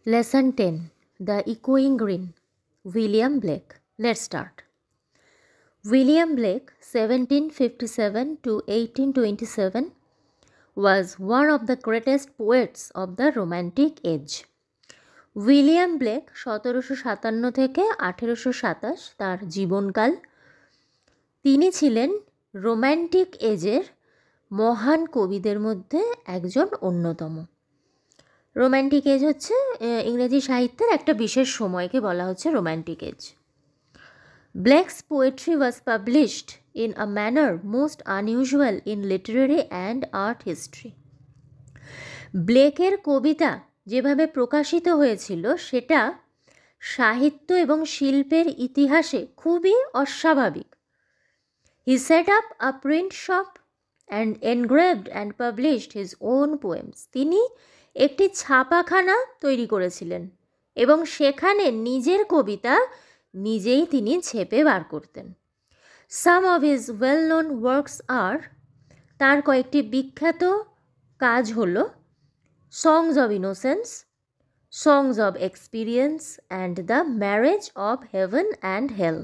Lesson 10, The Echoing Green, William Blake. Let's start. William Blake, 1757 to 1827, was one of the greatest poets of the Romantic Age. William Blake 1757 থেকে 1827 তার জীবনকাল। তিনি ছিলেন romantic এজের মহান কবিদের মধ্যে একজন অন্যতম। রোম্যান্টিক এজ হচ্ছে ইংরেজি সাহিত্যের একটা বিশেষ সময়কে বলা হচ্ছে romantic age. Blake's poetry was published in a manner most unusual in literary and art history. ব্লেকের কবিতা যেভাবে প্রকাশিত হয়েছিল সেটা সাহিত্য এবং শিল্পের ইতিহাসে খুবই অস্বাভাবিক। He set up a print shop and engraved and published his own poems. তিনি একটি ছাপাখানা তৈরি করেছিলেন এবং সেখানে নিজের কবিতা নিজেই তিনি ছেপে বার করতেন। Some of his well known works are, তার কয়েকটি বিখ্যাত কাজ হলো Songs of Innocence, Songs of Experience and the Marriage of Heaven and hell.